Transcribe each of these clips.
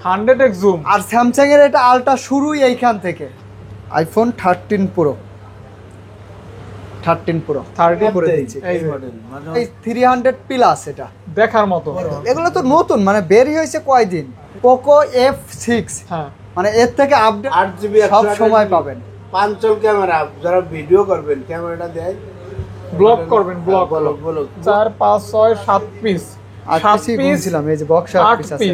100x zoom. আর Samsung এর এটা ultra শুরুই এইখান থেকে। আইফোন 13 প্রো 13 করে দিয়েছি এই মডেল এই 300 প্লাস। এটা দেখার মতো। এগুলো তো নতুন মানে বের হয়েছে কয়দিন। পোকো F6 হ্যাঁ মানে এর থেকে আপডেট 8GB সব সময় পাবেন। পাঁচল ক্যামেরা, যারা ভিডিও করবেন ক্যামেরাটা দেয়, ব্লক করবেন, ব্লক 4 5 6 7 পিস। 8 পিস বলছিলাম, এই যে বক্স 8 পিস আছে।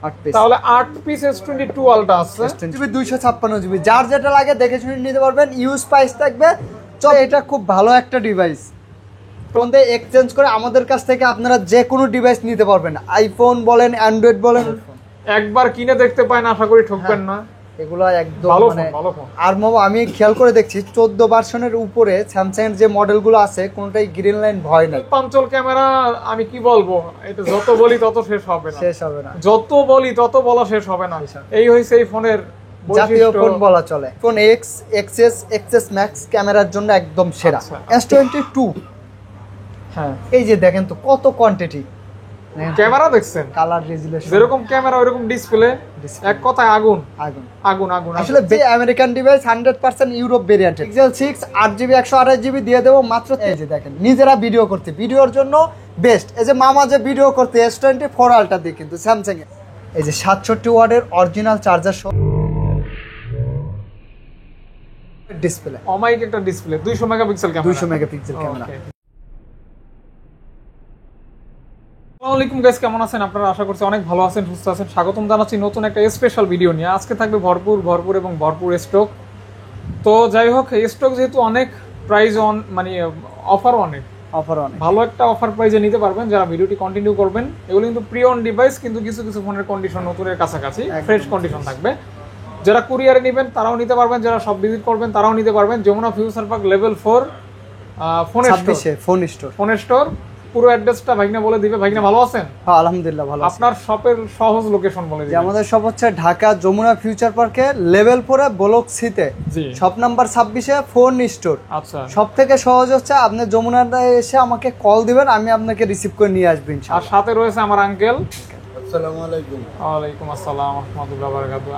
8 পিস তাহলে 8 পিস S22 আলট্রা আছে, জিবি 256 জিবি। যার যেটা লাগে দেখে শুনে নিতে পারবেন। ইউজ প্রাইস থাকবে। চল, এটা খুব ভালো একটা ডিভাইস। ফোনতে এক্সচেঞ্জ করে আমাদের কাছ থেকে আপনারা যে কোনো ডিভাইস নিতে পারবেন। আইফোন বলেন, অ্যান্ড্রয়েড বলেন, একবার কিনে দেখতে পারেন, আশা করি ঠকবেন না। এগুলো একদম ভালো মানে ফোন, ভালো ফোন। আর মামা আমি খেয়াল করে দেখছি 14 ভার্সনের উপরে স্যামসাং এর যে মডেলগুলো আছে কোনটাই গ্রিন লাইন ভয় নাই। পাঞ্চল ক্যামেরা আমি কি বলবো, এটা যত বলি তত শেষ হবে না, শেষ হবে না। যত বলি তত বলা শেষ হবে না। এই হইছে এই ফোনের জাতীয় ফোন বলা চলে। ফোন এক্স, এক্সএস ম্যাক্স ক্যামেরার জন্য একদম সেরা। S22 হ্যাঁ, এই যে দেখেন তো কত কোয়ান্টিটি। ক্যামেরা দেখছেন, কালার রেজুলেশন যেরকম ক্যামেরা ওইরকম ডিসপ্লে। এক কথায় আগুন আগুন আগুন আগুন। আসলে American device 100% Europe variant. Pixel 6 8GB 128GB দিয়ে দেবো মাত্র। এই যে দেখেন নিজেরা ভিডিও করতে, ভিডিওর জন্য বেস্ট। এই যে মামা যে ভিডিও করতে S24 আলট্রা দিয়ে কিন্তু স্যামসাং এর এই যে 67 ওয়াটের অরিজিনাল চার্জার সহ ডিসপ্লে, অমাইক একটা display, 200 megapixel camera, 200 megapixel camera. আসসালামু আলাইকুম গাইস, কেমন আছেন আপনারা? আশা করছি অনেক ভালো আছেন, সুস্থ আছেন। স্বাগতম জানাচ্ছি নতুন একটা স্পেশাল ভিডিও নিয়ে। আজকে থাকবে ভরপুর এবং ভরপুর স্টক। তো যাই হোক, স্টক যেহেতু অনেক, প্রাইস মানে অফার অনেক ভালো একটা অফার প্রাইসে নিতে পারবেন যারা ভিডিওটি কন্টিনিউ করবেন। এগুলো কিন্তু প্রি অন ডিভাইস, কিন্তু কিছু কিছু ফোনের কন্ডিশন নতুনের কাছাকাছি, ফ্রেশ কন্ডিশন থাকবে। যারা কুরিয়ারে নেবেন তারাও নিতে পারবেন, যারা সব ভিজিট করবেন তারাও নিতে পারবেন। Jamuna future park level 4 phone store. পুরো অ্যাড্রেসটা ভাইগনা বলে দিবে। ভাইগনা ভালো আছেন? হ্যাঁ আলহামদুলিল্লাহ ভালো আছি। আপনার শপের সহজ লোকেশন বলে দিবেন। আমাদের শপ হচ্ছে ঢাকা যমুনা ফিউচার পার্কে লেভেল 4 এ ব্লক সি তে, শপ নাম্বার 26 এ ফোন স্টোর। আচ্ছা, সব থেকে সহজ হচ্ছে আপনি যমুনাতে এসে আমাকে কল দিবেন, আমি আপনাকে রিসিভ করে নিয়ে আসব ইনশাআল্লাহ। আর সাথে রয়েছে আমার আঙ্কেল। আসসালামু আলাইকুম। ওয়া আলাইকুম আসসালাম ওয়া রাহমাতুল্লাহি ওয়া বারাকাতুহু।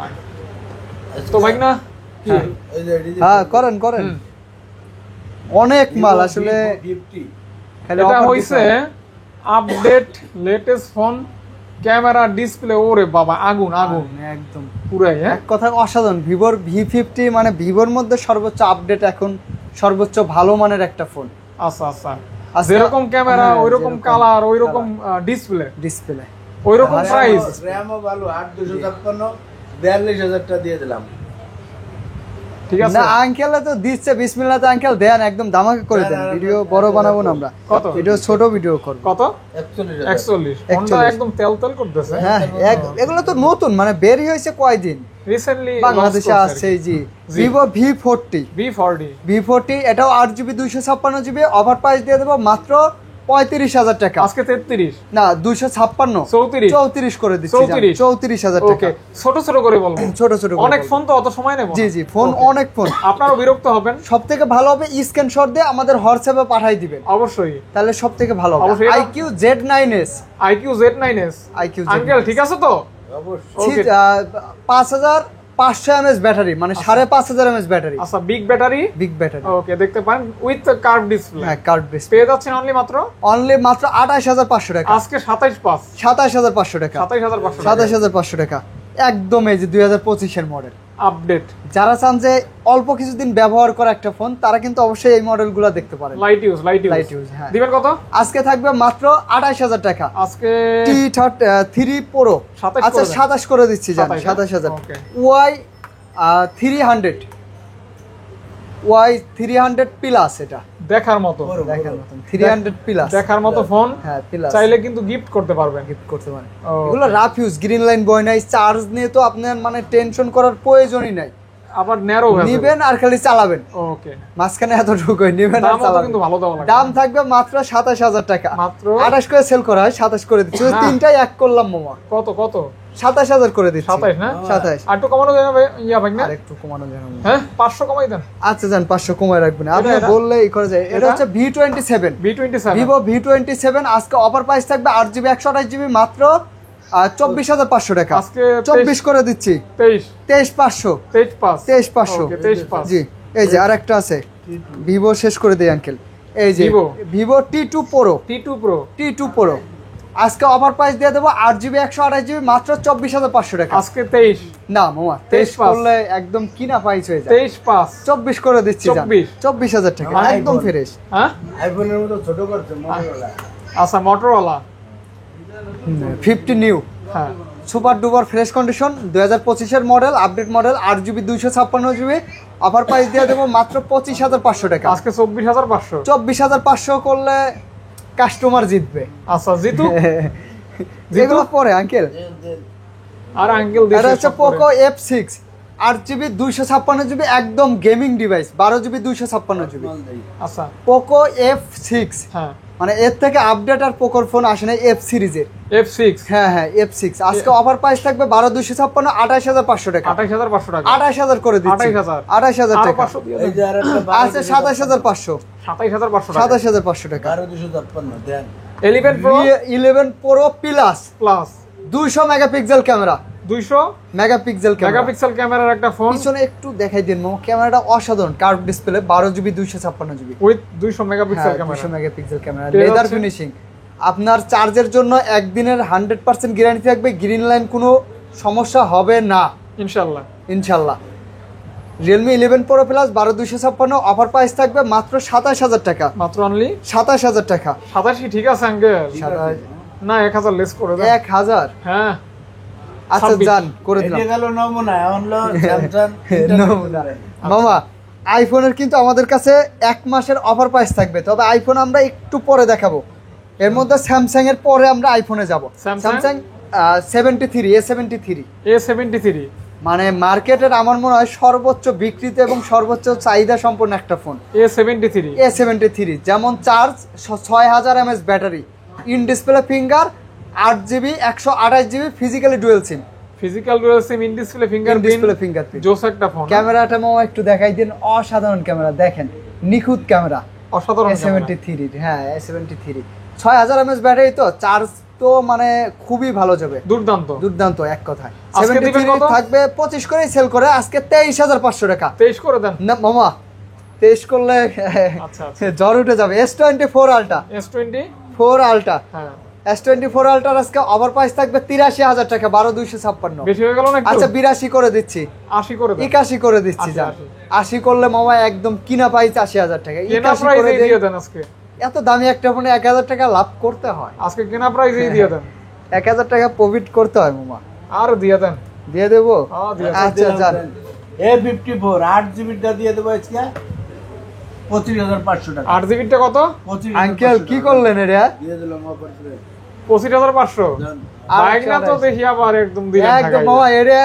তো ভাইগনা হ্যাঁ করেন অনেক মাল আসলে। এটা হইছে update latest phone, camera, display, ওরে বাবা আগুন একদম পুরাই। এক কথা অসাধারণ। ভিভোর V50 মানে ভিভোর মধ্যে সর্বোচ্চ আপডেট, এখন সর্বোচ্চ ভালো মানের একটা ফোন। আচ্ছা, যেরকম ক্যামেরা ওইরকম কালার, ওইরকম ডিসপ্লে, ওইরকম প্রাইস। র‍্যামও ভালো, 8256 42000 টাকা দিয়ে দিলাম। ঠিক আছে না আঙ্কেল তো দিচ্ছে, বিসমিল্লাহ তো আঙ্কেল দেন, একদম ধামাকা করে দেন। ভিডিও বড় বানাবো না আমরা, কত ভিডিও ছোট ভিডিও করব। কত? 41 ফোনটা একদম তেল করতেছে। হ্যাঁ এগুলো তো নতুন মানে বের হয়েছে কয়দিন, রিসেন্টলি বাংলাদেশে আসছে। এই জি ভিভো V40 এটাও 8GB 256GB। অফার প্রাইস দিয়ে দেবো মাত্র 35,000 টাকা। আজকে 33 না 256 34 করে দিচ্ছি। 34,000 টাকা। ছোট করে বলবো, ছোট অনেক ফোন তো অত সময় নেব। জি ফোন অনেক ফোন, আপনারও বিরক্ত হবেন। সবথেকে ভালো হবে স্ক্রিনশট দিয়ে আমাদের হোয়াটসঅ্যাপে পাঠিয়ে দিবেন। অবশ্যই, তাহলে সবথেকে ভালো হবে। IQ Z9s আঙ্কেল ঠিক আছে তো? অবশ্যই। 5500 mAh ব্যাটারি, মানে 5500 mAh ব্যাটারি। আচ্ছা, বিগ ব্যাটারি। ওকে, দেখতে পারেন উইথ কার্ভ ডিসপ্লে। হ্যাঁ কার্ভ ডিসপ্লে পেয়ে যাচ্ছেন অনলি মাত্র 28500 টাকা। আজকে 27500 টাকা। 27500 টাকা একদম। এই যে 2025 এর মডেল আপডেট। যারা চান যে অল্প কিছুদিন ব্যবহার করা একটা ফোন, তারা কিন্তু অবশ্যই এই মডেলগুলো দেখতে পারেন। Light use. হ্যাঁ, দিবেন কত? আজকে থাকবে মাত্র 28000 টাকা। আজকে T3 Pro আচ্ছা 27 করে দিচ্ছি, জান 27000। Y300 প্লাস, এটা দেখার মতো 300 প্লাস দেখার মতো ফোন। হ্যাঁ প্লাস, চাইলে কিন্তু গিফট করতে পারবেন। এগুলো রাফ ইউজ, গ্রিন লাইন বয় নাই। চার্জ নিয়ে তো আপনার মানে টেনশন করার প্রয়োজনই নাই। আবার ন্যারো নিবেন আর খালি চালাবেন। ওকে, মাঝখানে এতটুকুই নিবেন আর চালাবেন। কিন্তু ভালো দাম থাকবে মাত্র 27000 টাকা। মাত্র 28 করে সেল করা হয়, 27 করে দিচ্ছি। তিনটাই এক করলাম মামা। কত 27000 করে দিচ্ছি। 27 না? 27। আর একটু কমানো যাবে ভাই না? আরেকটু কমানো যাবে। হ্যাঁ 500 কমাই দেন। আচ্ছা জান 500 কমায় রাখবেন, আপনি বললে এই করে যায়। এটা হচ্ছে V27 V27 Vivo V27। আজকে অফার প্রাইস থাকবে 8GB 128GB মাত্র 24,500 টাকা আজকে 24 করে দিচ্ছি 23 23,500 ওকে 23 জি এই যে আরেকটা আছে ভিভো শেষ করে দেই আঙ্কেল এই যে ভিভো T2 Pro আজকে অফার প্রাইস দিয়ে দেবো 8GB 128GB মাত্র 24,500 টাকা আজকে 23 না মামা 23 করলে একদম কিনা প্রাইস হয়ে যায় 24 করে দিচ্ছি 24,000 টাকা একদম ফ্রেশ হ্যাঁ আইফোনের মতো ছোট করছে মোটরোলা আচ্ছা মোটরোলা 50 নিউ হ্যাঁ সুপার ডুপার ফ্রেশ কন্ডিশন 2025 এর model update model 8GB 256GB offer price দিয়ে দেবো মাত্র 25,500 টাকা আজকে 24,500 24,500 করলে কাস্টমার জিতবে আচ্ছা জিতু এগুলো পরে আঙ্কেল আর আঙ্কেল এটা হচ্ছে পোকো F6 8GB 256GB একদম গেমিং ডিভাইস 12GB 256GB আচ্ছা পোকো F6 হ্যাঁ মানে এর থেকে আপডেট আর পোকোর ফোন আসে না F সিরিজের F6 হ্যাঁ F6 আজকে অফার প্রাইস থাকবে 12,256 28,500 টাকা 28,500 টাকা 28,000 করে দিচ্ছি 28,000 টাকা এই যে আরেকটা আছে 27,500 27,500 টাকা 27,500 টাকা 12,256 দেন 11 Pro 11 Pro plus 200 megapixel camera 200 megapixel megapixel ক্যামেরার একটা ফোন পিছনে একটু দেখাই দিন মামা ক্যামেরাটা অসাধারণ curve display 12GB 256GB with 200 megapixel camera 200 megapixel camera ঠিক লেদার আছে। ফিনিশিং আপনার চার্জের জন্য একদিনের 100% গ্যারান্টি থাকবে গ্রিন লাইন কোনো সমস্যা হবে না ইনশাআল্লাহ Realme 11 Pro Plus 12,256 offer price থাকবে মাত্র 27,000 টাকা মাত্র অনলি 27,000 টাকা 27 ঠিক আছে আঙ্কেল না 1000 লেস করে দেন 1000 হ্যাঁ আচ্ছা জান করে দিলাম এটা গেল নমুনা হলো স্যামসাং নমুনা মামা আইফোনের কিন্তু আমাদের কাছে 1 মাসের অফার প্রাইস থাকবে তবে আইফোন আমরা একটু পরে দেখাবো এর মধ্যে স্যামসাং এর পরে আমরা আইফোনে যাব স্যামসাং 73 A73 মানে মার্কেটের আমার মনে হয় সর্বোচ্চ বিক্রিত এবং সর্বোচ্চ চাহিদা সম্পন্ন একটা ফোন A73 যেমন charge 6000 mAh battery in display finger 8GB 128GB physically dual SIM in display fingerprint জোস একটা ফোন ক্যামেরাটা মামা একটু দেখাই দিন অসাধারণ ক্যামেরা দেখেন নিখুঁত ক্যামেরা অসাধারণ A73 হ্যাঁ A73 6000 mAh ব্যাটারি তো চার্জ তো মানে খুবই ভালো যাবে দুর্দান্ত এক কথায় 73 থাকবে 25 করে সেল করে আজকে 23,500 টাকা 23 করে দেন না মামা 23 করলে আচ্ছা জ্বর উঠে যাবে S24 Ultra হ্যাঁ S24 Ultra আজকে ওভার প্রাইস থাকবে 83,000 টাকা 12,256 বেশি হয়ে গেল না আচ্ছা 82 করে দিচ্ছি 80 করে দেন 81 করে দিচ্ছি যা 80 করলে মামা একদম কিনা প্রাইস 80,000 টাকা 81 করে দিয়ে দেন আজকে এত দামি একটা ফোনে 1000 টাকা লাভ করতে হয় আজকে কেনা প্রাইসেই দিয়ে দেন 1000 টাকা প্রফিট করতে হয় মামা আর দিয়ে দেন দিয়ে দেবো আচ্ছা জান A54 8GB টা দিয়ে দেব আজকে 25,500 টাকা 8GB টা কত আঙ্কেল কি করলেন এটা দিয়ে দিলাম অফার করে 25,500 বাইক না তো দেখি আবার একদম দিলেন একদম মামা এটা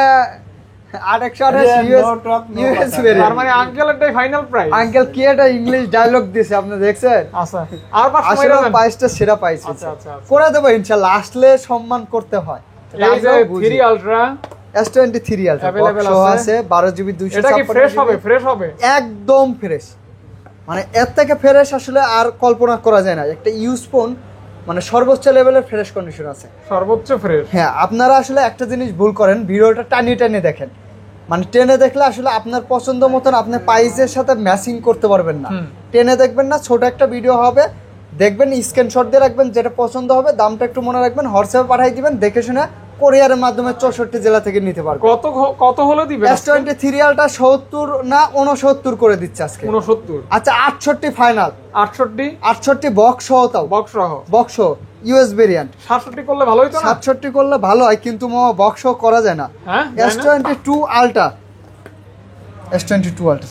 828 ইউএস ভেরিয়েন্ট তার মানে আঙ্কেলেরটাই ফাইনাল প্রাইস আঙ্কেল কি এটা ইংলিশ ডায়লগ দিয়েছে আপনি দেখছেন আচ্ছা আর 500 আসলে প্রাইসটা সেরা পাইছে আচ্ছা করে দেব ইনশাআল্লাহ আসলে সম্মান করতে হয় এই যে 3 আলট্রা S23 Ultra अवेलेबल আছে 12GB 256 এটা কি ফ্রেশ হবে একদম ফ্রেশ মানে এর থেকে ফ্রেশ আসলে আর কল্পনা করা যায় না একটা ইউজ ফোন মানে সর্বোচ্চ লেভেলের ফ্রেশ কন্ডিশন আছে সর্বোচ্চ ফ্রেশ হ্যাঁ আপনারা আসলে একটা জিনিস ভুল করেন ভিডিওটা টানিয়ে দেখেন মানে টেনে দেখলে আসলে আপনার পছন্দ মতন আপনি প্রাইসের সাথে ম্যাচিং করতে পারবেন না টেনে দেখবেন না ছোট একটা ভিডিও হবে দেখবেন স্ক্রিনশট দিয়ে রাখবেন যেটা পছন্দ হবে দামটা একটু মনে রাখবেন হোয়াটসঅ্যাপে পাঠিয়ে দিবেন দেখে শুনে কোরিয়ারের মাধ্যমে 64 জেলা থেকে নিতে পারবেন কত হলে দিবেন S23 Ultra 70 না 69 করে দিচ্ছে আজকে 69 আচ্ছা 68 ফাইনাল 68 বক্স সহ তাও বক্স ইউএস ভেরিয়েন্ট 67 করলে ভালো হতো না 67 করলে ভালো হয় কিন্তু মামা বক্স করা যায় না হ্যাঁ S22 Ultra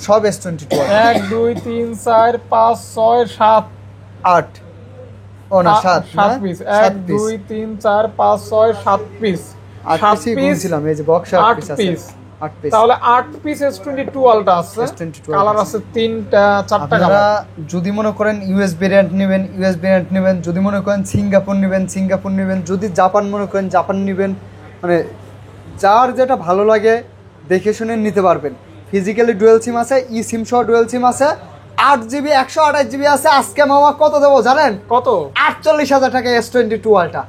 সব S22 1 2 3 4 5 6 7 8 ও না 7 পিস 1 2 3 4 5 6 7 পিস 8 পিস ছিলাম এই যে বক্স 8 পিস আছে 8 পিস তাহলে 8 পিস S22 Ultra আছে কালার আছে 3টা 4টা কালার যদি মনে করেন ইউএস ভেরিয়েন্ট নেবেন যদি মনে করেন সিঙ্গাপুর নেবেন যদি জাপান মনে করেন জাপান নেবেন মানে যার যেটা ভালো লাগে দেখে শুনে নিতে পারবেন ফিজিক্যালি ডুয়াল সিম আছে ই সিম সহ ডুয়াল সিম আছে 8GB 128GB আছে আজকে মামা কত দেবো জানেন কত 48,000 টাকা S22 Ultra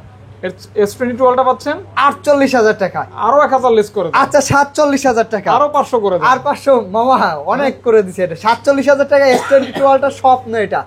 S22 আলট্রা পাচ্ছেন 48,000 টাকা। আরো 1000 লেস করে দেন। আচ্ছা 47,000 টাকা, আরো 500 করে দেন। আর 500 মামা অনেক করে দিছে এটা। 47,000 টাকা S22 আলট্রা স্বপ্ন এটা,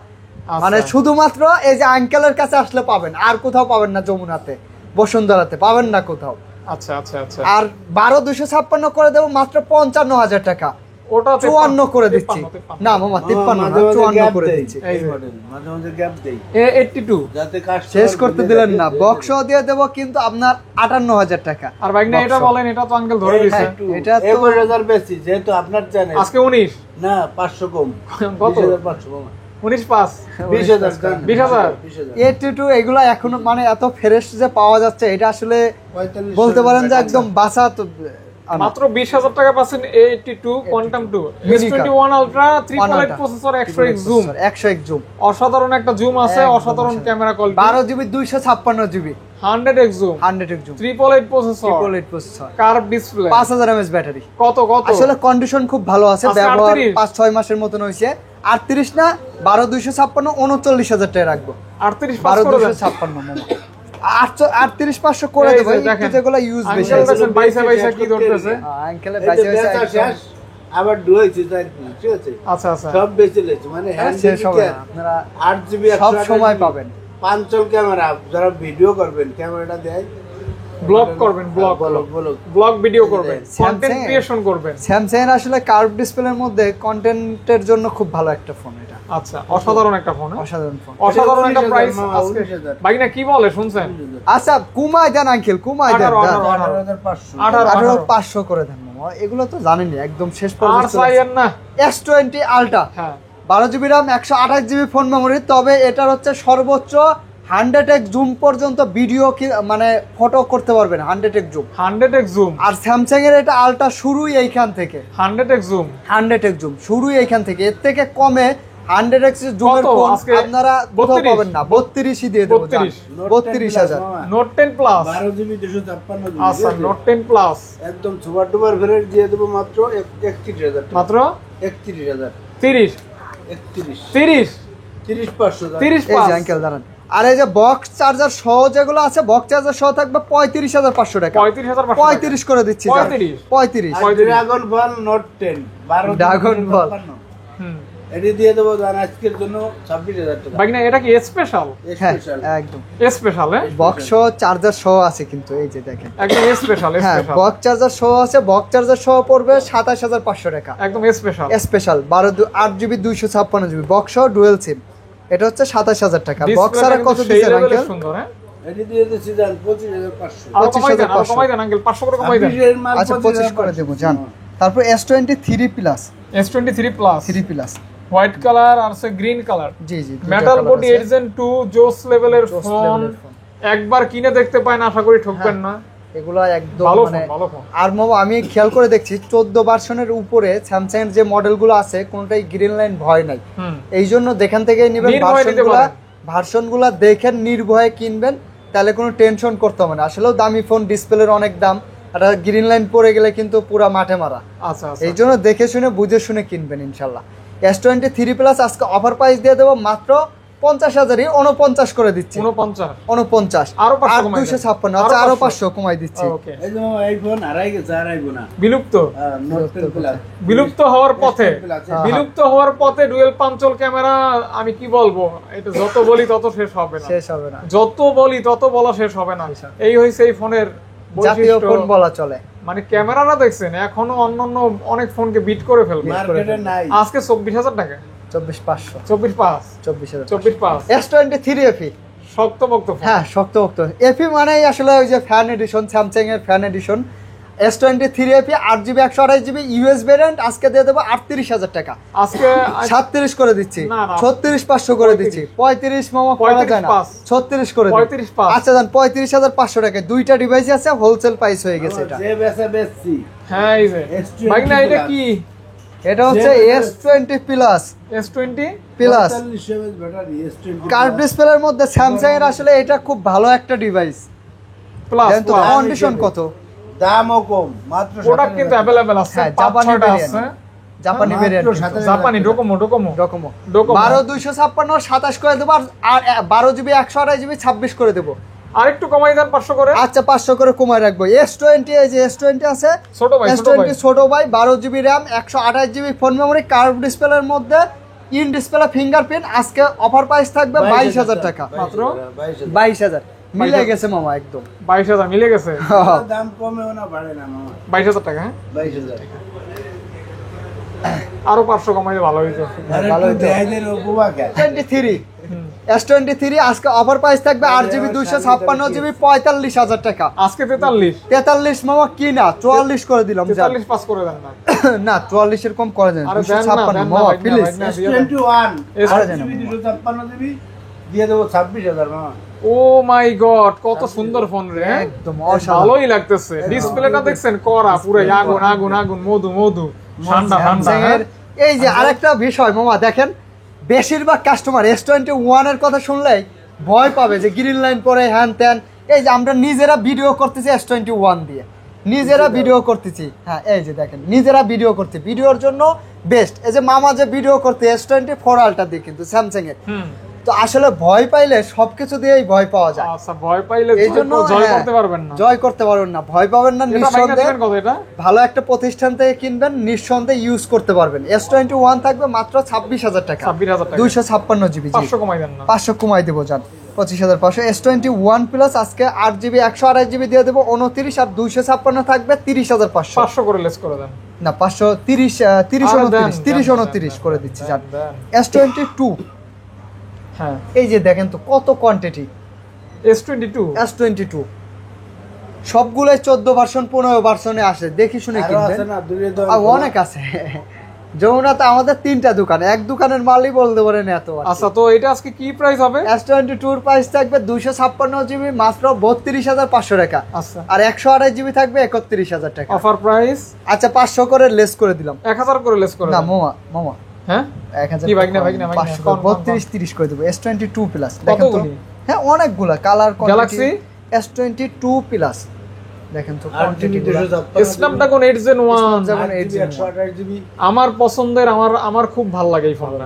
মানে শুধুমাত্র এই যে আঙ্কেলের কাছে আসলে পাবেন, আর কোথাও পাবেন না, যমুনাতে বসুন্ধরাতে পাবেন না কোথাও। আচ্ছা আচ্ছা আচ্ছা, আর 12,256 করে দেবো মাত্র 55,000 টাকা। ওটা 54 করে দিচ্ছি না মামা, 53 না 54 করে দিচ্ছি। এই মডেল মাঝে মাঝে গ্যাপ দেই A82 যাতে কাস্টমার শেষ করতে দিলেন না, বক্স দিয়ে দেবো কিন্তু আপনার 58,000 টাকা। আর বাইক না এটা বলেন, এটা তো আঙ্কেল ধরে দিয়েছে। এটা তো 21,000 বেশি, যেহেতু আপনার চ্যানেল আজকে 19 না 500 কম। কত? 20,500 কম। 19.5 20,000 20,000 A22 এগুলো এখনো মানে এত ফ্রেশ যে পাওয়া যাচ্ছে, এটা আসলে 45,000 বলতে পারেন যে একদম বাসা তো মাত্র 20,000 টাকা পাচ্ছেন A82 quantum 2 S21 ultra triple eight processor 100x zoom. 100x zoom, অসাধারণ একটা জুম আছে, অসাধারণ camera quality. 12GB 256GB 100x zoom zoom, triple eight processor, 888 processor, curve display, 5000 mAh battery. কত কত আসলে কন্ডিশন খুব ভালো আছে, আজকে ব্যবহার 38 5-6 মাসের মতন হইছে। 38 না 12,256 39,000 টাকা রাখবো। 38 পাস করে দেন। 12,256 মামা 38,500 করে এই যে দেবো, একটু দেখেন। যেগুলো ইউজ বেশি আঙ্কেল আছে। দেখেন বাইসা বাইসা কি ধরতেছে। আঙ্কেলের এই যে বাইসে বেচা বাইসে শেষ, আবার ডুয়েছে তাই ঠিক আছে, আচ্ছা আচ্ছা, সব বেচে লেছে, মানে হ্যান্ড শেষ হবে না, আপনারা 8GB সব সময় পাবেন। পাঞ্চল ক্যামেরা, যারা ভিডিও করবেন ক্যামেরাটা দেয়, ব্লগ করবেন, ব্লগ ব্লগ ব্লগ ভিডিও করবেন, Samsung কন্টেন্ট ক্রিয়েশন করবেন। স্যামসাং এর আসলে কার্ভ ডিসপ্লের মধ্যে কন্টেন্টের জন্য খুব ভালো একটা ফোন এটা, আচ্ছা, অসাধারণ একটা ফোন, অসাধারণ ফোন। অসাধারণ একটা 19,000 প্রাইস মামা, আজকে। 19,000 ভাই না কি বলে শুনছেন? আচ্ছা কুমাই দেন আঙ্কেল, কুমাই দেন 18,500 18,500 করে দেন মামা, এগুলো তো জানেনই একদম শেষ আর পর্যন্ত। চাইয়েন না। S20 আলট্রা হ্যাঁ 12GB RAM 128GB phone memory, তবে এটার হচ্ছে সর্বোচ্চ 100x জুম পর্যন্ত ভিডিও মানে ফটো করতে পারবেন, 100x জুম। 100x জুম, আর স্যামসাং এর এটা আলট্রা শুরুই এইখান থেকে, 100x জুম 100x জুম শুরুই এইখান থেকে, এর থেকে কমে 100x জুমের কত? ফোন আজকে আপনারা কোথাও 32 পাবেন না। 32ই দিয়ে দেবো, 32 32,000। Note 10 plus. 12GB 256GB আচ্ছা নোট 10 প্লাস একদম সুপার ডুপার ভেরিয়েন্ট দিয়ে দেবো মাত্র 31,000 টাকা। মাত্র 31,000 30 31 30 30,500 30 এই পাস। যে আঙ্কেল দাঁড়ান, আর এই যে বক্স চার্জার সহ যেগুলো আছে, বক্স চার্জার সহ থাকবে 35,500 টাকা। 35,500 35 করে দিচ্ছি, 35 35। আর ড্রাগন বল নোট 10 12 ড্রাগন বল। হুম এটি দিয়ে দেবো জান আজকের জন্য 26,000 টাকা ভাই না এটা কি স্পেশাল? হ্যাঁ স্পেশাল। একদম স্পেশাল বক্স চার্জার সহ আছে কিন্তু, এই যে দেখেন, একদম স্পেশাল হ্যাঁ স্পেশাল বক্স চার্জার সহ আছে। বক্স চার্জার সহ পড়বে 27,500 টাকা, একদম special. Special 8GB 256GB box সহ ডুয়েল সিম, এটা হচ্ছে 27,000 টাকা। বক্স আর কত দিচ্ছেন আঙ্কেল? সুন্দর হ্যাঁ, এটি দিয়ে দিচ্ছি জান 25,500 আর কমাই দেন, আর 25,500 কমাই দেন আঙ্কেল, 500 করে কমাই দেন। ছাব্বিশের মাল আচ্ছা 25 করে দেবো জান। তারপর S23 plus, S23 plus 3 plus, white colour আর সে green colour, G G metal body edition 2 জোস লেভেলের জোস ফোন। লেভেলের ফোন। একবার কিনে দেখতে পারেন, আশা করি ঠকবেন না। এগুলো একদম ভালো মানে ফোন, ভালো ফোন। আর মামা আমি খেয়াল করে দেখছি 14 ভার্সনের উপরে স্যামসাং এর যে মডেলগুলো আছে কোনটাই গ্রিন লাইন ভয় নাই, হুম এই জন্য যেখান থেকেই নেবেন নির্ভয়ে নিতে পারেন। ভার্সনগুলো দেখেন নির্ভয়ে কিনবেন, তাহলে কোনো টেনশন করতে হবে না। আসলেও দামি ফোন, ডিসপ্লের অনেক দাম, আর গ্রিন লাইন পড়ে গেলে কিন্তু পুরা মাঠে মারা। আচ্ছা আচ্ছা, এই জন্য দেখে শুনে বুঝে শুনে কিনবেন ইনশাল্লাহ। S23 প্লাস আজকে অফার প্রাইস দিয়ে দেবো মাত্র 50,000ই 49 করে দিচ্ছি, 49 49 আরো 500 আর কমাই দেন। 256 আচ্ছা আরো 500 কমাই দিচ্ছি। ওকে, এই যে এই ফোন হারাই গেছে, আর আইবো না। বিলুপ্ত নোট 10 প্লাস বিলুপ্ত হওয়ার পথে, হ্যাঁ। বিলুপ্ত হওয়ার পথে ডুয়েল পাঞ্চল ক্যামেরা। আমি কি বলবো, এটা যত বলি তত শেষ হবে না, শেষ হবে না, যত বলি তত বলা শেষ হবে না। এই হইছে এই ফোনের জাতীয় ফোন বৈশিষ্ট্য। বলা চলে। মানে ক্যামেরাটা দেখছেন এখনো অন্যান্য অনেক ফোনকে বিট করে ফেলবে। মার্কেটে নাই। আজকে 24,000 টাকা, 24,500 24,500 24,000 24,500 S23 FE, শক্তপোক্ত ফোন। হ্যাঁ শক্ত এফি মানেই আসলে ওই যে ফ্যান এডিশন, স্যামসাং এর fan addition. S23 FE 8GB 128GB US variant আজকে দিয়ে দেবো 38,000 টাকা, আজকে 37 করে দিচ্ছি, না, না। 36,500 করে দিচ্ছি, 35 মামা করা যায় না, 35,500 36 করে দিই। 35,500 আচ্ছা জান 35,500 টাকা, দুইটা ডিভাইস আছে, হোলসেল প্রাইস হয়ে গেছে এটা। যে বেচা বেচছি হ্যাঁ এই যে S20 ভাই না এটা plus। কি এটা হচ্ছে S20 plus S20 plus 45 mAh battery S20 curve ডিসপ্লের মধ্যে স্যামসাং এর আসলে এটা খুব ভালো একটা ডিভাইস। প্লাস কিন্তু কন্ডিশন কত, দামও কম, মাত্র প্রোডাক্ট কিন্তু अवेलेबल আছে, হ্যাঁ, 5-6টা জাপানি আছে। জাপানি মাত্র ভেরিয়েন্ট, 27,000 জাপানি ডোকোমো ডোকোমো ডোকোমো 12,256 27 করে দেবো, আর 12GB 128GB 26 করে দেবো। আরেকটু কমাই দেন 500 করে। আচ্ছা 500 করে কমায় রাখবো। S20 এই যে S20 আছে, ছোট ভাই, S20 ছোট ভাই 12 GB RAM 128 GB phone memory, curve ডিসপ্লের মধ্যে ইন ডিসপ্লে ফিঙ্গারপ্রিন্ট। আজকে অফার প্রাইস থাকবে 22,000 টাকা মাত্র। 22,000 মিলে গেছে মামা একদম 22,000 মিলে গেছে। দাম কমেও না বাড়ে না মামা। 22,000 টাকা। হ্যাঁ 22,000 টাকা। আরো 500 কমাইলে ভালো হইতো। আরে ভালো একটু হইতো। দেখাই দেন উপমা কে। 23 S23 আজকে অফার প্রাইস থাকবে 8GB 256GB 45,000 টাকা। আজকে 43 43 মামা কি না 44 করে দিলাম। 43 পাস করে দেন না। না 44 এর কম করে দেন। আরে দেন না, 256 দেন না, মামা ভাই না, প্লিজ। ভাই না। S21 আরে 8GB 256GB দিয়ে দেবো 26,000 মামা। ও মাই গড, কত সুন্দর ফোন রে। একদম অসাধারণ। ভালোই লাগতেছে। ডিসপ্লেটা দেখছেন করা পুরো আগুন আগুন আগুন, মধু মধু, ঠান্ডা ঠান্ডা। Samsung এর এই যে আরেকটা বিষয় মামা দেখেন, বেশিরভাগ কাস্টমার S21 এর কথা শুনলেই ভয় পাবে যে গ্রিন লাইন পরে হ্যান ত্যান। এই যে আমরা নিজেরা ভিডিও করতেছি S21 দিয়ে, নিজেরা ভিডিও করতেছি। হ্যাঁ এই যে দেখেন নিজেরা ভিডিও করতে, ভিডিওর জন্য বেস্ট। এই যে মামা যে ভিডিও করতে S24 আলট্রা দিয়ে কিন্তু স্যামসাং এর। তো আসলে ভয় পাইলে সবকিছু দিয়েই ভয় পাওয়া যায়। আচ্ছা ভয় পাইলে এই জন্য জয় করতে পারবেন না। জয় করতে পারবেন না, ভয় পাবেন না। এটা বাইকা নিঃসন্দেহে দিবেন কত এটা? ভালো একটা প্রতিষ্ঠান থেকে কিনবেন, নিঃসন্দেহে ইউজ করতে পারবেন। S21 থাকবে মাত্র 26,000 টাকা, 26,000 টাকা। 256GB। 500 কমাই দেন না। 500 কমাই দেবো জান, 25,500। S21 প্লাস আজকে 8GB 128GB দিয়ে দেবো 29, আর 256 থাকবে 30,500। 500 করে লেস করে দেন। না 530 30 আরে 29 দেন, 30 দেন, 29 করে দিচ্ছি জান। দেন। S22 হ্যাঁ এই যে দেখেন তো কত কোয়ান্টিটি। S22 S22 সবগুলোই 14 ভার্সন 15 ভার্সনে আসে, দেখি শুনে আরো কিনবেন। আছে না দূরে দাও। অনেক আছে। যমুনাতে আমাদের 3টা দোকান, এক দোকানের মালই বলতে পারেন এত আছে। আচ্ছা তো এটা আজকে কি প্রাইস হবে? S22 এর প্রাইস থাকবে 256GB মাত্র 32,500 টাকা। আচ্ছা আর 128GB থাকবে 31,000 টাকা। অফার প্রাইস আচ্ছা 500 করে লেস করে দিলাম। 1000 করে লেস করে না দেন। মামা মামা হ্যাঁ 1000 কি বাইক না, বাইক না, বাইক না। 500 কোন, কোন, 32 30 করে দেবো। S22 প্লাস দেখেন তো। কতগুলি? হ্যাঁ অনেকগুলা কালার Galaxy? S22 প্লাস দেখেন তো 8GB quantity 256GB Snapdragon 8 Gen 1 Snapdragon 128GB আমার পছন্দের, আমার খুব ভালো লাগে এই ফোনটা।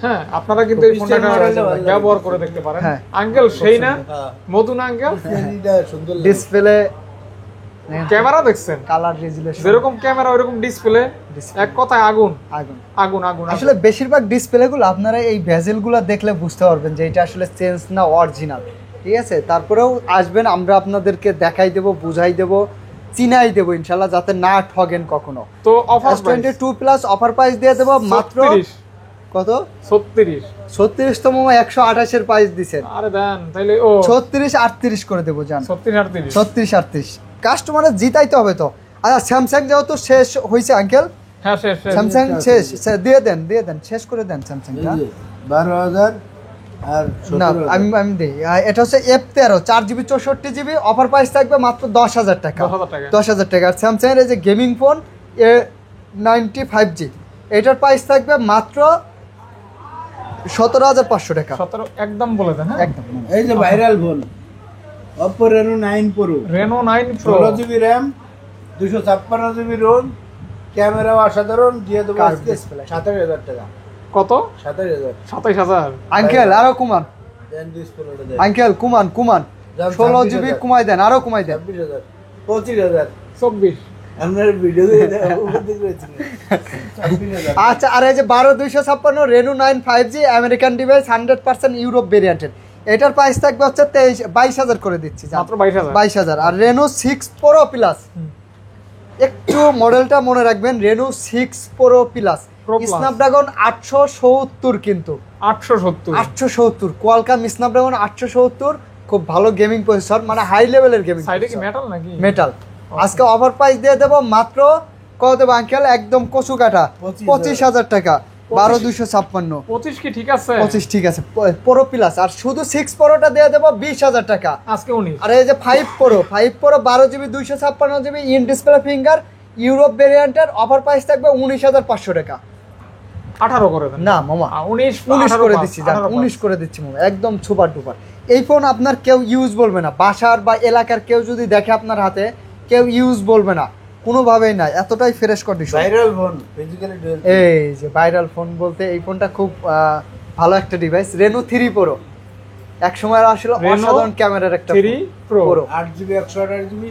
হ্যাঁ আপনারা কিন্তু এই ফোনটা ব্যবহার করে দেখতে পারেন। হ্যাঁ। আঙ্কেল সেই না হ্যাঁ। মধু না আঙ্কেল? এটা সুন্দর লাগে। ডিসপ্লে ক্যামেরা দেখছেন কালার রেজুলেশন যেরকম ক্যামেরা ওইরকম ডিসপ্লে, এক কথায় আগুন আগুন। আগুন আগুন। আসলে বেশিরভাগ ডিসপ্লেগুলো আপনারা এই ভেজেলগুলো দেখলে বুঝতে পারবেন যে এটা আসলে চেঞ্জ না অরিজিনাল। ঠিক আছে, তারপরেও আসবেন, আমরা আপনাদেরকে দেখাই দেব, বুঝাই দেব, চিনাই দেব ইনশাল্লাহ, যাতে না ঠগেন কখনো। তো offer S22 plus offer price দিয়ে দেব মাত্র কত? 36। 36 তো মামা 128 এর প্রাইস দিছেন। আরে দেন তাইলে ও 36 38 করে দেবো জান। 36 36 38 কাস্টমারের জিতাইতে হবে তো। আচ্ছা স্যামসাং যেহেতু শেষ হয়েছে আঙ্কেল, হ্যাঁ শেষ শেষ। স্যামসাং শেষ, দিয়ে দেন শেষ করে দেন স্যামসাংটা। এই যে 12,000 আর না 17,000 আমি দিই। এটা হচ্ছে F13 4GB 64GB offer price থাকবে মাত্র 10,000 টাকা। 10,000 টাকা। 10,000 টাকা। আর স্যামসাং এর এই যে গেমিং ফোন A95G এটার প্রাইস থাকবে মাত্র 17,500 টাকা 17 একদম বলে দেন। হ্যাঁ একদম। এই যে viral phone Oppo Reno 9 Pro Reno 9 Pro 16GB RAM 256GB ROM, ক্যামেরাও অসাধারণ, দিয়ে দেবো Curved আজকে display। 27,000 টাকা। কত? 27,000 27,000। আঙ্কেল আরো কমান, দেন ডিসপ্লেটা দেন। আঙ্কেল কুমান দাম 16GB 26,000 কমাই দেন, আরো কমাই দেন। 26,000 25,000 24। আপনার ভিডিও দিয়ে দাও উপরে করেছি 26,000 আচ্ছা আর এই যে 12,256 Reno 9 5G American device 100% Europe ভেরিয়েন্টের, এটার প্রাইস থাকবে হচ্ছে 22,000 করে দিচ্ছি জান। মাত্র 22,000। 22,000। আর Reno 6 Pro Plus একটু মডেলটা মনে রাখবেন, Reno 6 Pro Plus Pro Plus। Snapdragon 870 কিন্তু 870। 870 কোয়ালকাম স্ন্যাপড্রাগন 870 খুব ভালো গেমিং প্রসেসর, মানে হাই লেভেলের গেমিং সাইডে কি মেটাল নাকি? মেটাল। আজকে অফার প্রাইস দিয়ে দেবো মাত্র কত দেবো আঙ্কেল? একদম কচু কাটা 25,000 টাকা। 12,256 25 কি ঠিক আছে? 25 ঠিক আছে। Pro Plus আর শুধু 6 Proটা দিয়ে দেবো 20,000 টাকা। আজকে 19। আর এই যে 5 Pro 12GB 256GB in display finger Europe ভেরিয়েন্টের অফার প্রাইস থাকবে 19,500 টাকা। 18 করে দেন। না মামা 19 করে দিচ্ছি জান, 19 করে দিচ্ছি মামা, একদম সুপার ডুপার। এই ফোন আপনার কেউ ইউজ বলবে না, বাসার বা এলাকার কেউ যদি দেখে আপনার হাতে, কেউ ইউজ বলবে না কোনোভাবেই না, এতটাই fresh condition. Viral phone physically dual. এই যে ভাইরাল ফোন বলতে এই ফোনটা খুব ভালো একটা ডিভাইস, Reno 3 Pro এক সময় আসলে Reno অসাধারণ ক্যামেরার একটা 3 Pro 8GB 128GB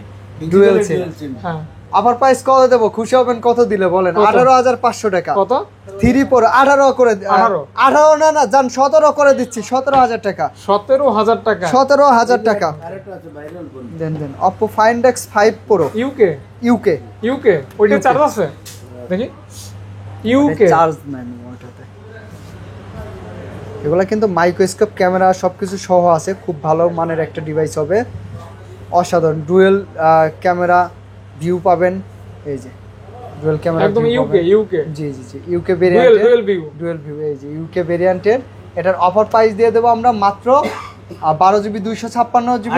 Dual SIM। হ্যাঁ আবার প্রাইস কত দেবো, খুশি হবেন কত দিলে বলেন? কত? 18,500 টাকা। কত 3 Pro 18 করে 18 18 না জান 17 করে দিচ্ছি, 17,000 টাকা। 17,000 টাকা 17,000 টাকা আরেকটা আছে ভাইরাল ফোন। দেন Oppo Find X 5 Pro UK UK ওইটা UK চার্জ আছে দেখি ইউকে চার্জ নাই ওটাতে। এগুলা কিন্তু মাইক্রোস্কোপ ক্যামেরা সবকিছু সহ আছে, খুব ভালো মানের একটা ডিভাইস হবে, অসাধারণ ডুয়েল ক্যামেরা ভিউ পাবেন। এই যে ডুয়েল ক্যামেরা একদম ইউকে জি ইউকে ভেরিয়েন্টের ডুয়েল ভিউ ডুয়েল ভিউ। এই যে ইউকে ভেরিয়েন্টের এটার অফার প্রাইস দিয়ে দেবো আমরা মাত্র 12GB 256GB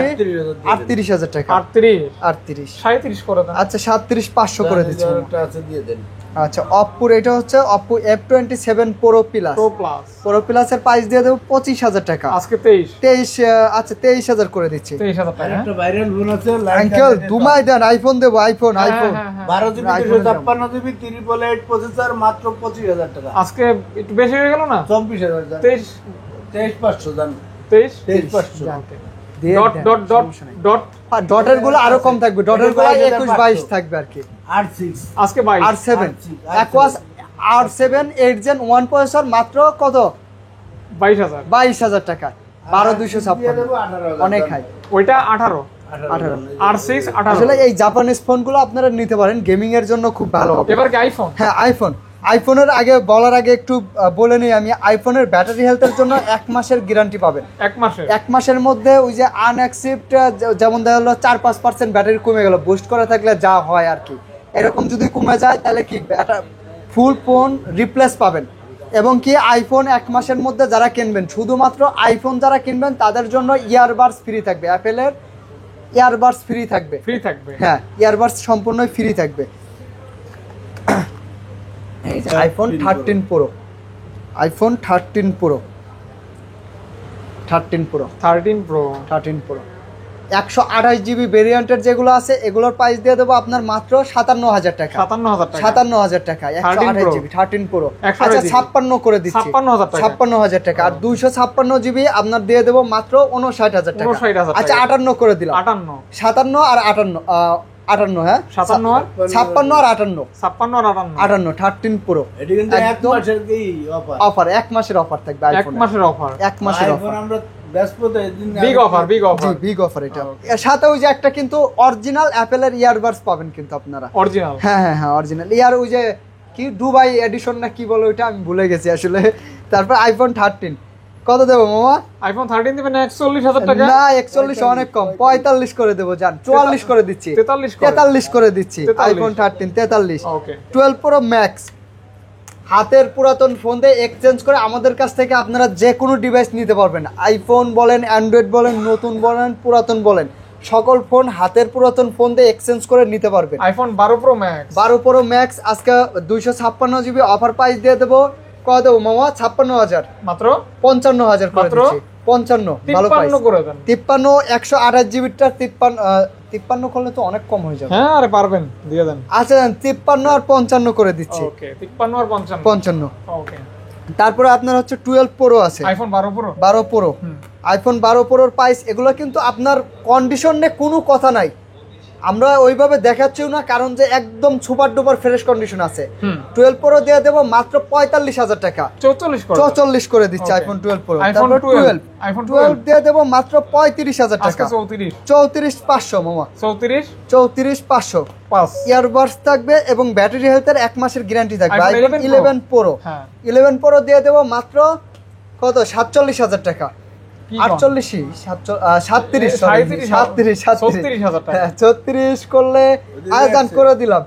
38,000 টাকা। 38 37 করে দেন আচ্ছা 37,500 করে দিচ্ছি। একটা আছে দিয়ে দেন। আচ্ছা অপ্পোর এটা হচ্ছে Oppo F27 Pro Plus। Pro Plus Pro Plus এর প্রাইস দিয়ে দেবো 25,000 টাকা। আজকে 23 আচ্ছা 23,000 করে দিচ্ছি। 23,000 টাকা আরেকটা ভাইরাল ফোন আছে আঙ্কেল দুমাই দেন আইফোন দেবো, আইফোন হ্যাঁ, 12GB iPhone 256GB 888 প্রসেসর মাত্র 25,000 টাকা। আজকে একটু বেশি হয়ে গেল না 24,000 জান। 23 জান। 23 23,500 দিয়ে ডট দেন, ডট ডট সমস্যা নাই। ডট আর ডটের গুলো আরো কম থাকবে, ডটের গুলো 21-22 থাকবে আর কি। R6 আজকে 22 R7 R6 Aquos R7 8 Gen 1 processor মাত্র কত 22,000 22,000 টাকা। 12,256 দিয়ে দেবো 18,000 অনেক হাই। ওইটা 18 18 R6 18 আসলে এই জাপানিজ ফোনগুলো আপনারা নিতে পারেন, গেমিং এর জন্য খুব ভালো হবে। এবার কি আইফোন হ্যাঁ আইফোনের আগে বলার আগে একটু বলে নিই আমি, আইফোনের ব্যাটারি হেলথের জন্য 1 মাসের গ্যারান্টি পাবেন। 1 মাসে 1 মাসের মধ্যে ওই যে আনঅ্যাকসেপ্ট যেমন দেখা হলো 4-5% ব্যাটারি কমে গেল, বুস্ট করা থাকলে যা হয় আর কি, এরকম যদি কমে যায় তাহলে কি ফুল ফোন রিপ্লেস পাবেন। এবং কি আইফোন 1 মাসের মধ্যে যারা কিনবেন, শুধুমাত্র আইফোন যারা কিনবেন তাদের জন্য ইয়ারবাডস ফ্রি থাকবে, অ্যাপেলের ইয়ারবাডস ফ্রি থাকবে। হ্যাঁ ইয়ারবাডস সম্পূর্ণই ফ্রি থাকবে। IPhone 13 Pro iPhone 13 Pro 128GB ভেরিয়েন্টের যেগুলো আছে এগুলোর প্রাইস দিয়ে দেবো আপনার মাত্র 57,000 টাকা। 57,000 টাকা 128GB 13 Pro। আচ্ছা 56 করে দিচ্ছি, 56,000 টাকা। আর 256GB আপনার দিয়ে দেবো মাত্র 59,000 টাকা। আচ্ছা 58 করে দিলাম, 57 আর 58 হ্যাঁ 56 আর 58 13 Pro। এটা কিন্তু 1 মাসের কি অফার, 1 মাসের অফার থাকবে আইফোনে। 1 মাসের আইফোন আমরা ব্যস্ত এদিন বিগ অফার বিগ অফার এটা। এর সাথে ওই যে একটা কিন্তু অরিজিনাল অ্যাপেলের ইয়ারবাডস পাবেন কিন্তু আপনারা। অরিজিনাল হ্যাঁ অরিজিনাল ইয়ার ওই যে কি দুবাই এডিশন না কি বলে ওইটা আমি ভুলে গেছি আসলে। তারপর আইফোন 13 কত দেবো মামা? আইফোন 13 দিবেন 41,000 টাকা না 41 অনেক কম, 45 করে দেবো জান, 44 করে দিচ্ছি, 43 করে দিচ্ছি। আইফোন 13 43 ওকে 12 Pro Max হাতের পুরাতন ফোন দিয়ে এক্সচেঞ্জ করে আমাদের কাছ থেকে আপনারা যে কোনো ডিভাইস নিতে পারবেন। আইফোন বলেন, অ্যান্ড্রয়েড বলেন, নতুন বলেন, পুরাতন বলেন, সকল ফোন হাতের পুরাতন ফোন দিয়ে এক্সচেঞ্জ করে নিতে পারবেন। IPhone 12 Pro Max 12 Pro Max আজকে 256GB অফার প্রাইস দিয়ে দেবো। কত দেবো মামা? 56,000 মাত্র 55,000 করে দিচ্ছি। 55 ভালো প্রাইস 53 করে দেন। 53 128GBটা 53 করলে তো অনেক কম হয়ে যাবে। হ্যাঁ আরে পারবেন দিয়ে দেন। আচ্ছা 53 আর 55 করে দিচ্ছি। ওকে 53 আর 55 55 ওকে। তারপরে আপনার হচ্ছে 12 Pro আছে, আইফোন 12 Pro আইফোন 12 Proর প্রাইস এগুলো কিন্তু আপনার কন্ডিশনে কোনো কথা নাই, আমরা ওইভাবে দেখাচ্ছিও না, কারণ যে একদম সুপার ডুপার ফ্রেশ কন্ডিশন আছে। 12 Pro দিয়ে দেবো মাত্র 45,000 টাকা। 44 করে দিচ্ছে আইফোন 12 Pro। আইফোন 12 দিয়ে দেবো মাত্র 35,000 টাকা। 34,500 মামা, 34,500 ইয়ারবাডস থাকবে এবং ব্যাটারি হেলথের 1 মাসের গ্যারান্টি থাকবে। আইফোন 11 Pro 11 Pro দিয়ে দেবো মাত্র কত 47,000 টাকা। 36 করলে আয়োজন করে দিলাম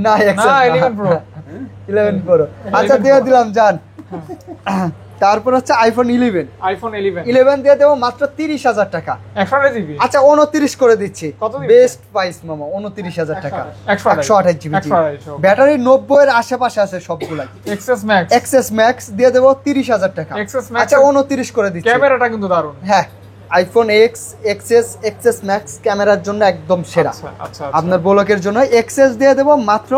না 11 Pro। আচ্ছা দিয়ে দিলাম জান। তারপর হচ্ছে আইফোন 11 দিয়ে দেবো মাত্র 30,000 টাকা। 128GB আচ্ছা 29 করে দিচ্ছি, বেস্ট প্রাইস মামা 29,000 টাকা। 128GB ব্যাটারি 90 এর আশেপাশে আছে সবগুলাই। এক্সএস ম্যাক্স দিয়ে দেবো 30,000 টাকা। আচ্ছা 29 করে দিচ্ছি। ক্যামেরাটা কিন্তু দারুণ। হ্যাঁ আইফোন এক্সএস ম্যাক্স ক্যামেরার জন্য একদম সেরা। আপনার ব্লকের জন্য এক্সএস দিয়ে দেবো মাত্র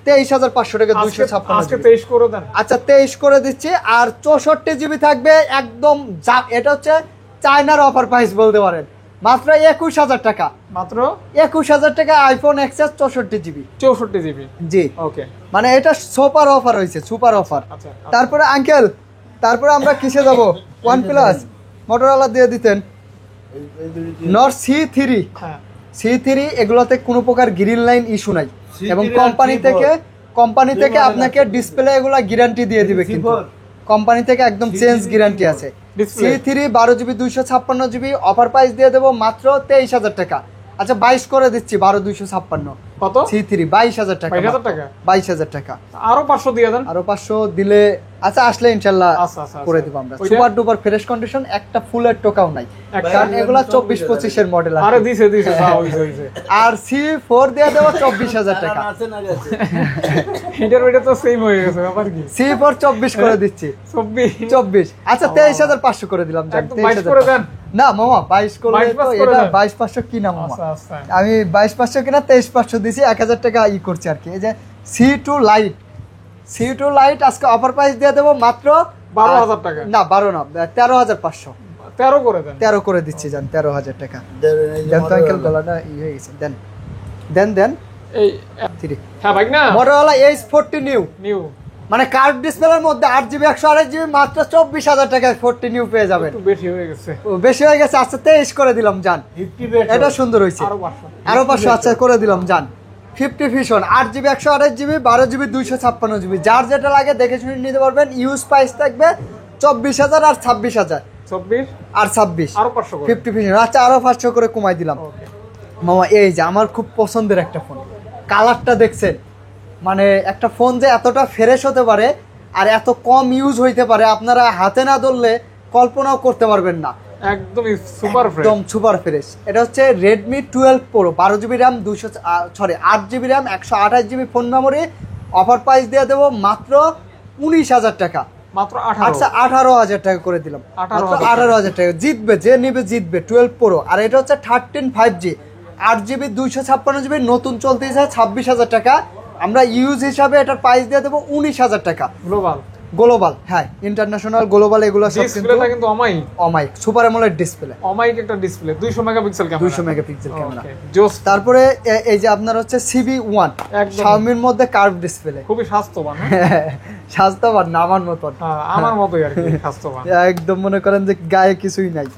23,500 টাকা। 256 আজকে 23 করে দেন। আচ্ছা 23 করে দিচ্ছি। আর 64GB থাকবে একদম, এটা হচ্ছে চায়নার অফার প্রাইস বলতে পারেন, মাত্র 21,000 টাকা। মাত্র 21,000 টাকা আইফোন এক্সএস 64 GB। 64 জিবি। জি ওকে, মানে এটা সুপার অফার হয়েছে, সুপার অফার। আচ্ছা তারপরে আঙ্কেল, তারপরে আমরা কিসে যাব? OnePlus মোটরোলা দিয়ে দিতেন। নট C3, হ্যাঁ C3 এগুলোতে কোনো প্রকার গ্রিন লাইন ইস্যু নাই, এবং C3 কোম্পানি আর থেকে model আপনাকে আছে। ডিসপ্লে এগুলা গ্যারান্টি দিয়ে দিবে, কিন্তু C4 কোম্পানি থেকে একদম চেঞ্জ গ্যারান্টি আছে। Display। C3 12GB 256GB offer price দিয়ে দেবো মাত্র 23,000 টাকা। আচ্ছা 22 করে দিচ্ছি, 12,256। কত? C3 22,000 টাকা। 22,000 টাকা? 22,000 টাকা। আরো 500 দিয়ে দেন। আরো 500 দিলে আচ্ছা আসলে ইনশাল্লাহ আচ্ছা, আচ্ছা, করে আচ্ছা। দিব আমরা। ওইটা? সুপার ডুপার ফ্রেশ কন্ডিশন, একটা ফুলের টোকাও নাই, একটা? কারণ এগুলা 24-25 এর মডেল আরে আছে। দিছে দিছে, হইছে। আর C4 দিয়ে দেবো 24,000 টাকা। আছে না গেছে এটার ওইটা তো সেম হয়ে গেছে, ব্যাপার কি? C4 24 করে দিচ্ছি। 24। আচ্ছা 23,500 করে দিলাম, যান একদম 22 করে দেন। না মামা 22 করলে 22 তো করে এটা দেন। 22,500 কিনা মামা। আচ্ছা আচ্ছা, আমি 22,500 কিনা 23,500 দিছি, 1,000 টাকা করছি আর কি। এই যে C2 লাইট আজকে অফার প্রাইস দিয়ে দেবো মাত্র 12,000 টাকা। না 12 না 13,500। 13 করে দেন। 13 করে দিচ্ছি, যান 13,000 টাকা এই যে দেন তো আঙ্কেল, Motorola। গলাটা হয়ে গেছে, দেন এই 3 হ্যাঁ ভাই না, Motorola H40 নিউ, নিউ মানে কার্ভ ডিসপ্লের মধ্যে 8GB 128GB মাত্র 24,000 টাকায় 40 নিউ পেয়ে যাবেন। একটু বেশি হয়ে গেছে। ও, বেশি হয়ে গেছে, আচ্ছা 23 করে দিলাম, যান 50 বেট এটা সুন্দর হয়েছে। আরো 500। আরো 500 আচ্ছা করে দিলাম, যান 50 fission 8GB 128GB 12GB 256GB, যার যেটা লাগে দেখে শুনে নিতে পারবেন। ইউজ প্রাইস থাকবে 24,000 আর 26,000 24 আর 26 আরো 500 করে। 50 ফিশন আচ্ছা আরো 500 করে কমাই দিলাম। ওকে, মামা এই যে আমার খুব পছন্দের একটা ফোন, কালারটা দেখছেন, মানে একটা ফোন যে এতটা ফ্রেশ হতে পারে আর এত কম ইউজ হইতে পারে, আপনারা হাতে না ধরলে কল্পনাও করতে পারবেন না। একদম সুপার ফ্রেশ। একদম সুপার ফ্রেশ। এটা হচ্ছে Redmi 12 Pro 12GB RAM 8GB RAM 128GB phone memory. Offer price দিয়ে দেবো মাত্র 19,000 টাকা। মাত্র আচ্ছা 18। 18,000 টাকা করে দিলাম, মাত্র 18,000 18,000 টাকা। জিতবে যে নিবে জিতবে 12 Pro। আর এটা হচ্ছে 13 5G 8GB 256GB নতুন চলতেছে 26,000 টাকা। আমরা ইউজ হিসাবে এটার প্রাইস দিয়ে দেবো 19,000 টাকা। গ্লোবাল গ্লোবাল, হ্যাঁ ইন্টারন্যাশনাল গ্লোবাল এগুলো সব কিন্তু ডিসপ্লেটা কিন্তু অমাইক অমাইক সুপার অ্যামোলেড ডিসপ্লে, অমাইক একটা display 200 megapixel camera. 200 megapixel camera. জোস। তারপরে এই যে আপনার হচ্ছে CB1 একদম। Xiaomi এর মধ্যে কার্ভ ডিসপ্লে, খুবই স্বাস্থ্যবান। হ্যাঁ? স্বাস্থ্যবান না আমার মতন, হ্যাঁ, আমার মতোই আর কি স্বাস্থ্যবান। একদম মনে করেন যে গায়ে কিছুই নাই।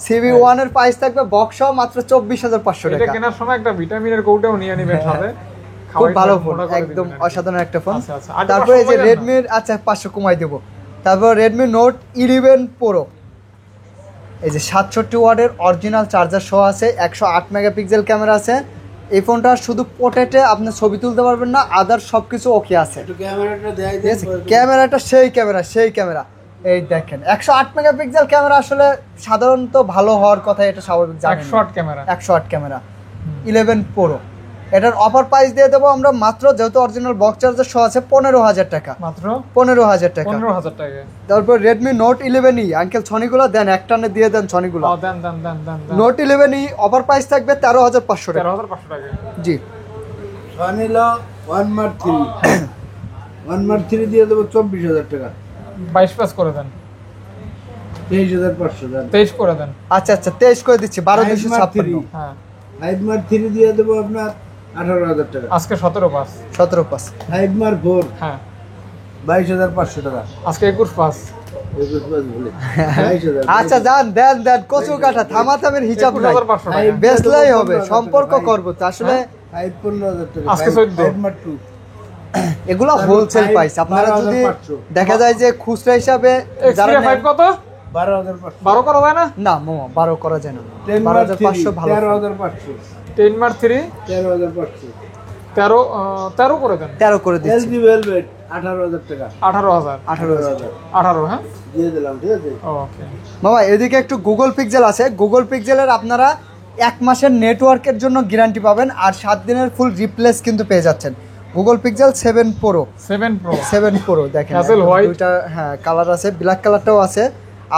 CB1 এর প্রাইস থাকবে বক্সও মাত্র 24,500 এটা টাকা। কেনার সময় একটা ভিটামিনের কৌটাও নিয়ে নেবেন সাথে। খুব খাওয়াই ভালো খাওয়াই ফোন, মোটা করে একদম দিবেন আর কি। অসাধারণ একটা ফোন। আচ্ছা, আচ্ছা। আর তারপরে এই যে 500 কমাই দেন না? Redmi আচ্ছা 500 কমাই দেবো। তারপর Redmi Note 11 Pro, এই যে 67 ওয়াটের অরিজিনাল চার্জার সহ আছে, 108 মেগাপিক্সেল ক্যামেরা আছে। এই ফোনটা শুধু পোর্ট্রেটে আপনি ছবি তুলতে পারবেন না, আদার সবকিছু ওকে আছে। একটু ক্যামেরাটা দেখাই ঠিক আছে? দেন। ক্যামেরাটা সেই ক্যামেরা এই দেখেন 108 মেগাপিক্সেল ক্যামেরা আসলে সাধারণত ভালো হওয়ার কথা, এটা স্বাভাবিক জানেন। 108 ক্যামেরা। 108 camera 11 Pro। এটার অফার প্রাইস দিয়ে দেবো আমরা মাত্র, যেহেতু অরিজিনাল বক্স চার্জার সহ আছে, 15,000 টাকা। মাত্র 15,000 টাকা। 15,000 টাকা। তারপর Redmi Note 11E আঙ্কেল ছনিগুলো দেন, একটানে দিয়ে দেন ছনিগুলো। দেন দেন দেন দেন দেন। Note 11E অফার প্রাইস থাকবে 13,500 টাকা। 13,500 টাকা। জি সনিলো 1 Mark 3 1 Mark 3 দিয়ে দেবো 24,000 টাকা। 22 পাস করে দেন। 23,500 টাকা। 23 করে দেন। আচ্ছা 23 করে দিচ্ছি, 12,256। হ্যাঁ, 5 Mark 3 দিয়ে দেবো আপনার 18,000 টাকা। আজকে 17 পাস। 17 পাস। 5 Mark 4 হ্যাঁ, 22,500 টাকা। আজকে 21 পাস। 21 পাস বলে 22,000। আচ্ছা দেন কচু কাটা থামাথামের হিসাব নাই, 21,500 টাকা। বেচলেই হবে, সম্পর্ক করবো তো আসলে। 15,000 টাকা। আজকে 14 5 Mark 2 এগুলো হোলসেল প্রাইস, আপনারা যদি 12,500 দেখা যায় যে খুচরা হিসাবে যারা Xperia 5 কত? 12,500 12 করা যায় না? না মামা 12 করা যায় না। 10 Mark 12,500 3 ভালো। 13,500 10 মার 3 13,500 13 করে দেন। 13 করে দিচ্ছি। LG Velvet 18,000 টাকা। 18,000। 18,000 18 হ্যাঁ, দিয়ে দিলাম, ঠিক আছে। ওকে। মামা এদিকে একটু গুগল পিক্সেল আছে, গুগল পিক্সেলের আপনারা 1 মাসের নেটওয়ার্কের জন্য গ্যারান্টি পাবেন আর 7 দিনের ফুল রিপ্লেস কিন্তু পেয়ে যাচ্ছেন। গুগল পিক্সেল 7 Pro 7 Pro দেখেন Hazel white। দুইটা হ্যাঁ কালার আছে, ব্ল্যাক কালারটাও আছে।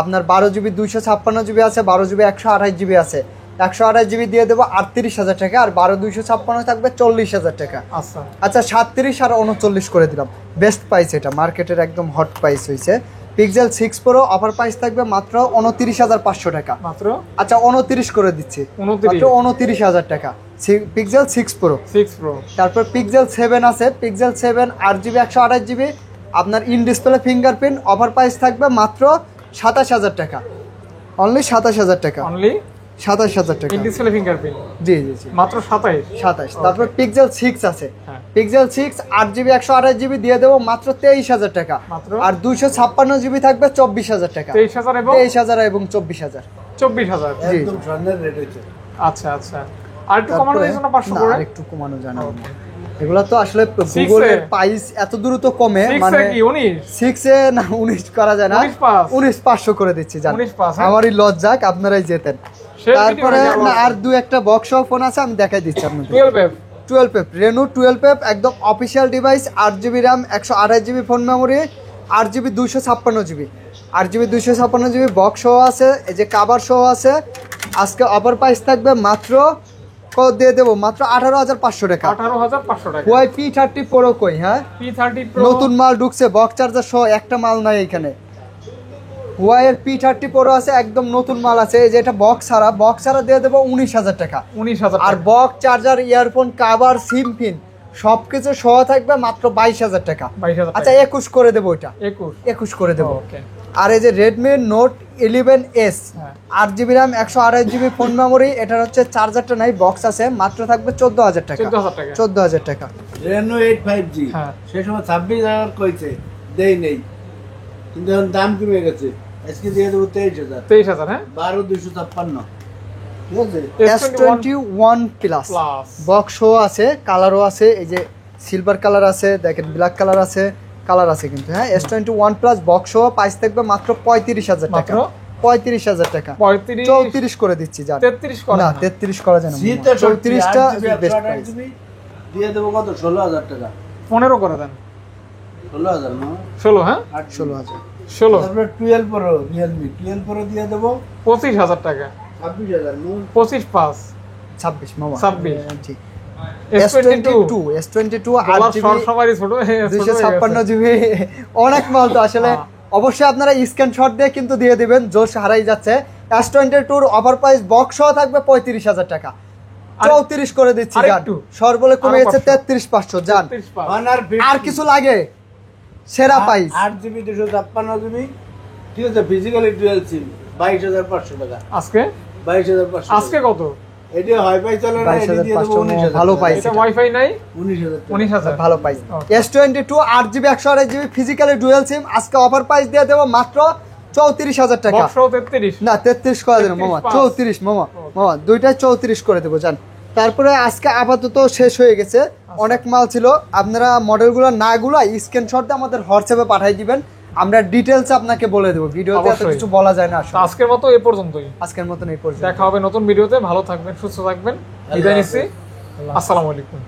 আপনার 12GB 256GB আছে, 12GB 128GB আছে। 128GB দিয়ে দেবো 38,000 টাকা, আর 12/256 থাকবে 40,000 টাকা। আচ্ছা, আচ্ছা 37 আর 39 করে দিলাম, বেস্ট প্রাইস, এটা মার্কেটের একদম হট প্রাইস হয়েছে। পিক্সেল 6 প্রো অফার প্রাইস থাকবে মাত্র 29,500 টাকা। মাত্র আচ্ছা 29 করে দিচ্ছি, 29 মাত্র 29,000 টাকা। Pixel 6 pro. 6 প্রো। তারপর পিক্সেল 7 আছে, পিক্সেল 7 8GB 128GB আপনার in display fingerprint offer price থাকবে মাত্র 27,000 টাকা, অনলি 27,000 টাকা, অনলি 27,000 টাকা ইন ডিসপ্লে ফিঙ্গারপ্রিন্ট। জি জি জি মাত্র 27। 27। তারপর পিক্সেল 6 আছে, হ্যাঁ। পিক্সেল 6 8GB 128GB দিয়ে দেবো মাত্র 23,000 টাকা। মাত্র। আর 256GB থাকবে 24,000 টাকা। 23,000 এবং 23,000 এবং 24,000। 24,000। জি। একদম স্বর্ণের রেট হচ্ছে। আচ্ছা আচ্ছা, আর একটু কমানো যায় না 500 না, করে? আরেকটু কমানো যায় না। এগুলা তো আসলে গুগলের প্রাইস এত দ্রুত কমে, 6 মানে এ কি 19? 6 এ না 19 করা যায় না, 19,500 করে দিচ্ছি জান। 19,500, হ্যাঁ। আমারই লজ্জাক, আপনারাই যেতেন। তারপরে না আর দু একটা বক্স ফোন আছে, আমি দেখাই দিচ্ছি আপনাদের। 12F রেনো 12F একদম official device, 8GB RAM 128GB phone memory, 8GB 256GB, 8GB 256GB box সহ আছে, এই যে কভার সহ আছে। আজকে অফার প্রাইস থাকবে মাত্র দিয়ে দেবো মাত্র 18,500 টাকা। 18,500 টাকা। ওয়াই P30 Pro কই? হ্যাঁ, P30 Pro নতুন মাল ঢুকছে, বক্স চার্জার সহ, একটা মাল নাই এখানে। ওয়াই এর P30 Pro আছে, একদম নতুন মাল আছে। এই যে এটা বক্স ছাড়া দিয়ে দেবো 19,000 টাকা। 19,000 আর বক্স চার্জার, ইয়ারফোন, কভার, সিম পিন সবকিছু সহ থাকবে মাত্র 22,000 টাকা। 22,000 আচ্ছা 21 করে দেবো, এটা 21 করে দেবো। ওকে। আর এই যে রেডমি নোট 11S হ্যাঁ। 8GB RAM 128GB phone memory, এটার হচ্ছে চার্জারটা নাই, বক্স আছে, মাত্র থাকবে 14,000 টাকা। 14,000 টাকা। 14,000 টাকা। রেনো 8 5G হ্যাঁ। সেই সময় 26,000 কইছে, দেই নেই, কিন্তু এখন দাম কমে গেছে, আজকে দিয়ে দেবো 23,000। 23,000, হ্যাঁ। 12,256, ঠিক আছে। S21 প্লাস বক্স আছে, কালারও আছে, এই যে সিলভার কালার আছে, দেখেন ব্ল্যাক কালার আছে, কালার আছে কিন্তু। হ্যাঁ, S21 প্লাস বক্স প্রাইস থাকবে মাত্র 35,000 টাকা। 35,000 টাকা। 34 করে দিচ্ছি জান। 33 করে না 33 করা যায় না, জিতে 34টা বেস্ট প্রাইস। দিয়ে দেবো কত? 16,000 টাকা। 15 করে দেন। 16,000 না? 16, হ্যাঁ। 16,000। 16। তারপরে 12 Pro, Realme 12 Pro দিয়ে দেবো 25,000 টাকা। 26,000 না? 25 5 26 মামা। 26। জি। S22 S22 ডলার 8GB সর সবারই ছোট হয়ে 256GB অনেক মাল তো আসলে। অবশ্যই আপনারা স্ক্রিনশট দিয়ে কিন্তু দিয়ে দিবেন, জোশ হারাই যাচ্ছে। S22 অফার প্রাইস বক্স সহ থাকবে 35,000 টাকা। 34 করে দিচ্ছি জান। সর্বলে কমে গেছে 33,500 জান। আর কিছু লাগে? সেরা প্রাইস 8GB 256GB, ঠিক আছে। ফিজিক্যালি ডুয়াল সিম 22,500 টাকা। আজকে 22,500 আজকে কত? এটা ওয়াইফাই চলে না, এটা দিয়ে দেবো 19,000। ভালো প্রাইস, এটা ওয়াইফাই নাই। 19,000। 19,000 ভালো price. S22 8GB 128GB physically dual SIM আজকে অফার প্রাইস দিয়ে দেবো মাত্র 34,000 টাকা। বক্স 33 না 33 করে দেন মামা, 34 মামা, মামা দুইটাই 34 করে দেবো জান। তারপরে আজকে আপাতত শেষ হয়ে গেছে, অনেক মাল ছিল। আপনারা মডেলগুলো নাগুলো স্ক্রিনশট দিয়ে আমাদের হোয়াটসঅ্যাপে পাঠিয়ে দিবেন, আমরা ডিটেইলস আপনাকে বলে দেবো। ভিডিওতে এত কিছু বলা যায় না আসলে। আজকের মতো এই পর্যন্তই। আজকের মতন এই পর্যন্ত। দেখা হবে নতুন ভিডিওতে। ভালো থাকবেন, সুস্থ থাকবেন। বিদায় নিচ্ছি। আসসালামু আলাইকুম।